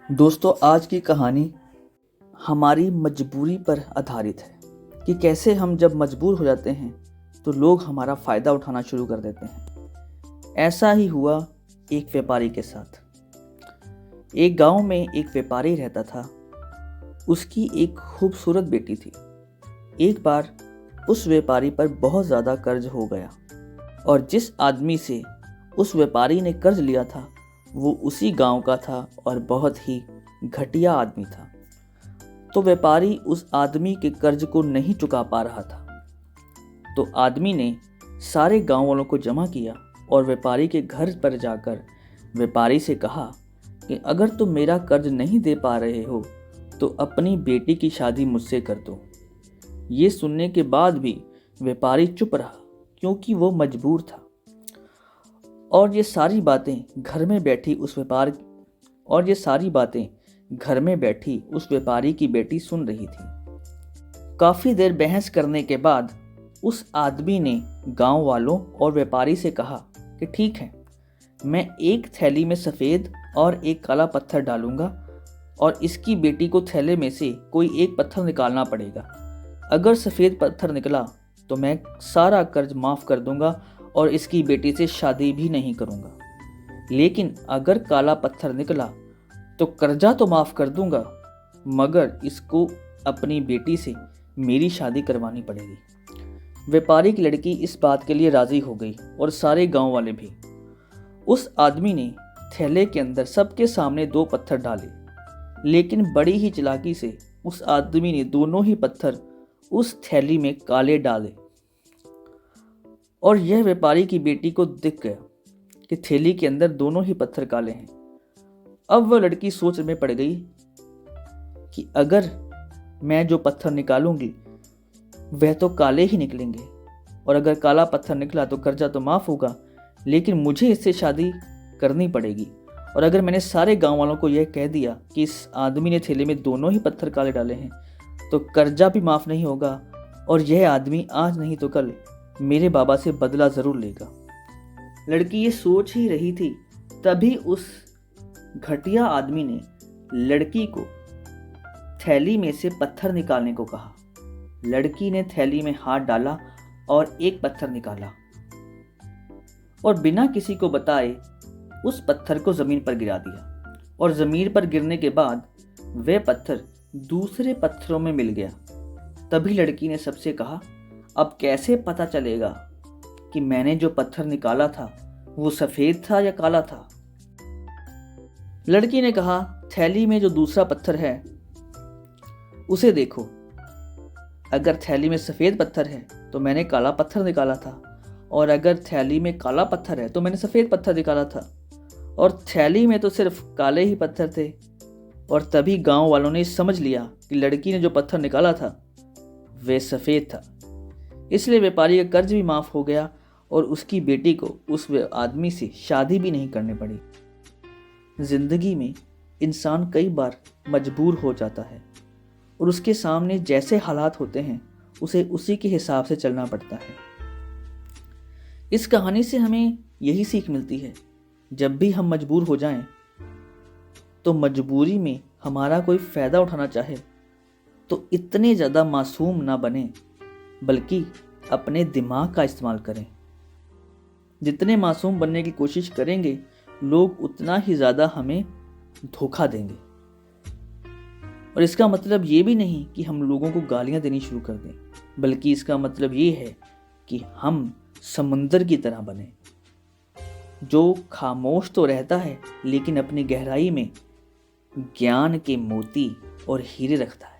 दोस्तों, आज की कहानी हमारी मजबूरी पर आधारित है कि कैसे हम जब मजबूर हो जाते हैं तो लोग हमारा फ़ायदा उठाना शुरू कर देते हैं। ऐसा ही हुआ एक व्यापारी के साथ। एक गांव में एक व्यापारी रहता था। उसकी एक खूबसूरत बेटी थी। एक बार उस व्यापारी पर बहुत ज़्यादा कर्ज हो गया और जिस आदमी से उस व्यापारी ने कर्ज लिया था वो उसी गांव का था और बहुत ही घटिया आदमी था। तो व्यापारी उस आदमी के कर्ज को नहीं चुका पा रहा था। तो आदमी ने सारे गांव वालों को जमा किया और व्यापारी के घर पर जाकर व्यापारी से कहा कि अगर तुम मेरा कर्ज नहीं दे पा रहे हो तो अपनी बेटी की शादी मुझसे कर दो। ये सुनने के बाद भी व्यापारी चुप रहा क्योंकि वो मजबूर था। और ये सारी बातें घर में बैठी उस व्यापारी की बेटी सुन रही थी। काफ़ी देर बहस करने के बाद उस आदमी ने गांव वालों और व्यापारी से कहा कि ठीक है, मैं एक थैली में सफ़ेद और एक काला पत्थर डालूंगा और इसकी बेटी को थैले में से कोई एक पत्थर निकालना पड़ेगा। अगर सफ़ेद पत्थर निकला तो मैं सारा कर्ज माफ़ कर दूंगा और इसकी बेटी से शादी भी नहीं करूंगा। लेकिन अगर काला पत्थर निकला तो कर्जा तो माफ़ कर दूंगा मगर इसको अपनी बेटी से मेरी शादी करवानी पड़ेगी। व्यापारी की लड़की इस बात के लिए राज़ी हो गई और सारे गांव वाले भी। उस आदमी ने थैले के अंदर सबके सामने 2 पत्थर डाले, लेकिन बड़ी ही चालाकी से उस आदमी ने दोनों ही पत्थर उस थैली में काले डाले। और यह व्यापारी की बेटी को दिख गया कि थैली के अंदर दोनों ही पत्थर काले हैं। अब वह लड़की सोच में पड़ गई कि अगर मैं जो पत्थर निकालूंगी वह तो काले ही निकलेंगे और अगर काला पत्थर निकला तो कर्जा तो माफ़ होगा, लेकिन मुझे इससे शादी करनी पड़ेगी। और अगर मैंने सारे गांव वालों को यह कह दिया कि इस आदमी ने थैले में दोनों ही पत्थर काले डाले हैं तो कर्जा भी माफ़ नहीं होगा और यह आदमी आज नहीं तो कल मेरे बाबा से बदला ज़रूर लेगा। लड़की ये सोच ही रही थी, तभी उस घटिया आदमी ने लड़की को थैली में से पत्थर निकालने को कहा। लड़की ने थैली में हाथ डाला और एक पत्थर निकाला और बिना किसी को बताए उस पत्थर को ज़मीन पर गिरा दिया। और ज़मीन पर गिरने के बाद वह पत्थर दूसरे पत्थरों में मिल गया। तभी लड़की ने सबसे कहा, अब कैसे पता चलेगा कि मैंने जो पत्थर निकाला था वो सफ़ेद था या काला था? लड़की ने कहा, थैली में जो दूसरा पत्थर है उसे देखो। अगर थैली में सफ़ेद पत्थर है तो मैंने काला पत्थर निकाला था और अगर थैली में काला पत्थर है तो मैंने सफ़ेद पत्थर निकाला था और थैली में तो सिर्फ काले ही पत्थर थे। और तभी गांव वालों ने समझ लिया कि लड़की ने जो पत्थर निकाला था वह सफ़ेद था। इसलिए व्यापारी का कर्ज भी माफ़ हो गया और उसकी बेटी को उस आदमी से शादी भी नहीं करनी पड़ी। ज़िंदगी में इंसान कई बार मजबूर हो जाता है और उसके सामने जैसे हालात होते हैं उसे उसी के हिसाब से चलना पड़ता है। इस कहानी से हमें यही सीख मिलती है, जब भी हम मजबूर हो जाएं तो मजबूरी में हमारा कोई फ़ायदा उठाना चाहे तो इतने ज़्यादा मासूम ना बने, बल्कि अपने दिमाग का इस्तेमाल करें। जितने मासूम बनने की कोशिश करेंगे लोग उतना ही ज़्यादा हमें धोखा देंगे। और इसका मतलब ये भी नहीं कि हम लोगों को गालियाँ देनी शुरू कर दें, बल्कि इसका मतलब ये है कि हम समंदर की तरह बने, जो खामोश तो रहता है लेकिन अपनी गहराई में ज्ञान के मोती और हीरे रखता है।